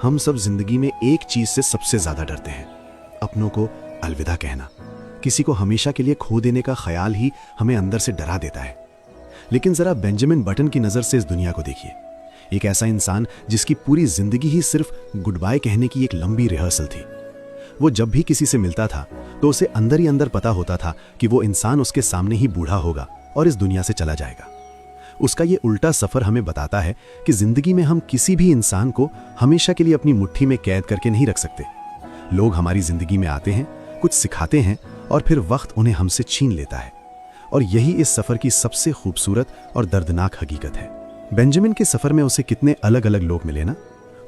हम सब जिंदगी में एक चीज से सबसे ज्यादा डरते हैं, अपनों को अलविदा कहना। किसी को हमेशा के लिए खो देने का ख्याल ही हमें अंदर से डरा देता है। लेकिन जरा बेंजामिन बटन की नजर से इस दुनिया को देखिए। एक ऐसा इंसान जिसकी पूरी जिंदगी ही सिर्फ गुड बाय कहने की एक लंबी रिहर्सल थी। वो जब भी किसी से मिलता था तो उसे अंदर ही अंदर पता होता था कि वो इंसान उसके सामने ही बूढ़ा होगा और इस दुनिया से चला जाएगा। उसका ये उल्टा सफर हमें बताता है कि जिंदगी में हम किसी भी इंसान को हमेशा के लिए अपनी मुट्ठी में कैद करके नहीं रख सकते। लोग हमारी जिंदगी में आते हैं, कुछ सिखाते हैं और फिर वक्त उन्हें हमसे छीन लेता है। और यही इस सफर की सबसे खूबसूरत और दर्दनाक हकीकत है। बेंजामिन के सफर में उसे कितने अलग अलग लोग मिले ना।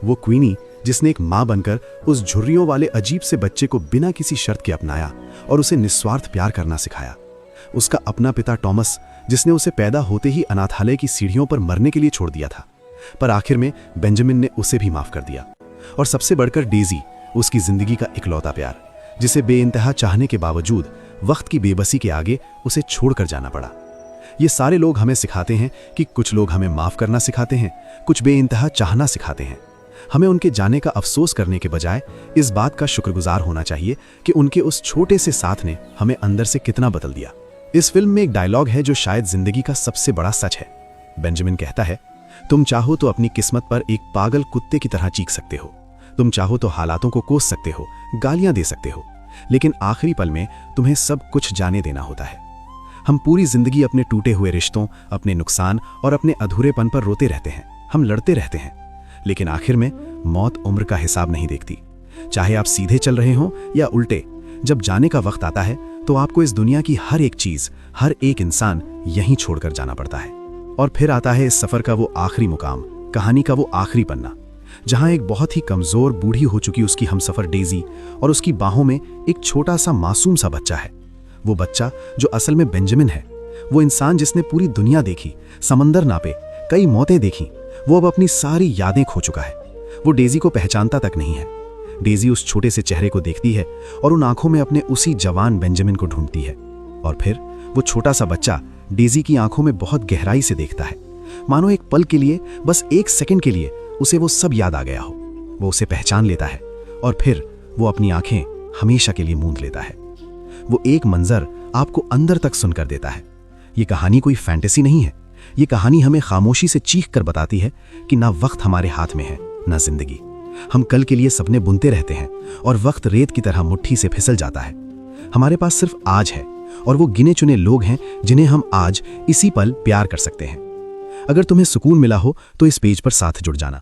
वो क्वीनी जिसने एक माँ बनकर उस झुर्रियों वाले अजीब से बच्चे को बिना किसी शर्त के अपनाया और उसे निस्वार्थ प्यार करना सिखाया। उसका अपना पिता टॉमस जिसने उसे पैदा होते ही अनाथालय की सीढ़ियों पर मरने के लिए छोड़ दिया था, पर आखिर में बेंजामिन ने उसे भी माफ कर दिया। और सबसे बढ़कर डेजी, उसकी जिंदगी का इकलौता प्यार, जिसे बेइंतहा चाहने के बावजूद वक्त की बेबसी के आगे उसे छोड़कर जाना पड़ा। ये सारे लोग हमें सिखाते हैं कि कुछ लोग हमें माफ करना सिखाते हैं, कुछ बेइंतहा चाहना सिखाते हैं। हमें उनके जाने का अफसोस करने के बजाय इस बात का शुक्रगुजार होना चाहिए कि उनके उस छोटे से साथ ने हमें अंदर से कितना बदल दिया। इस फिल्म में एक डायलॉग है जो शायद जिंदगी का सबसे बड़ा सच है। बेंजामिन कहता है, तुम चाहो तो अपनी किस्मत पर एक पागल कुत्ते की तरह चीख सकते हो, तुम चाहो तो हालातों को कोस सकते हो, गालियां दे सकते हो, लेकिन आखिरी पल में तुम्हें सब कुछ जाने देना होता है। हम पूरी जिंदगी अपने टूटे हुए रिश्तों, अपने नुकसान और अपने अधूरेपन पर रोते रहते हैं। हम लड़ते रहते हैं, लेकिन आखिर में मौत उम्र का हिसाब नहीं देखती। चाहे आप सीधे चल रहे हो या उल्टे, जब जाने का वक्त आता है तो आपको इस दुनिया की हर एक चीज, हर एक इंसान यहीं छोड़कर जाना पड़ता है। और फिर आता है इस सफर का वो आखिरी मुकाम, कहानी का वो आखिरी पन्ना, जहां एक बहुत ही कमजोर बूढ़ी हो चुकी उसकी हमसफर डेजी और उसकी बाहों में एक छोटा सा मासूम सा बच्चा है। वो बच्चा जो असल में बेंजामिन है, वो इंसान जिसने पूरी दुनिया देखी, समंदर नापे, कई मौतें देखी, वो अब अपनी सारी यादें खो चुका है। वो डेजी को पहचानता तक नहीं है। डेजी उस छोटे से चेहरे को देखती है और उन आंखों में अपने उसी जवान बेंजामिन को ढूंढती है। और फिर वो छोटा सा बच्चा डेजी की आंखों में बहुत गहराई से देखता है, मानो एक पल के लिए, बस एक सेकंड के लिए उसे वो सब याद आ गया हो। वो उसे पहचान लेता है और फिर वो अपनी आंखें हमेशा के लिए मूंद लेता है। वो एक मंजर आपको अंदर तक सुनकर देता है। ये कहानी कोई फैंटेसी नहीं है। ये कहानी हमें खामोशी से चीख कर बताती है कि ना वक्त हमारे हाथ में है, ना जिंदगी। हम कल के लिए सपने बुनते रहते हैं और वक्त रेत की तरह मुट्ठी से फिसल जाता है। हमारे पास सिर्फ आज है और वो गिने चुने लोग हैं जिन्हें हम आज इसी पल प्यार कर सकते हैं। अगर तुम्हें सुकून मिला हो तो इस पेज पर साथ जुड़ जाना।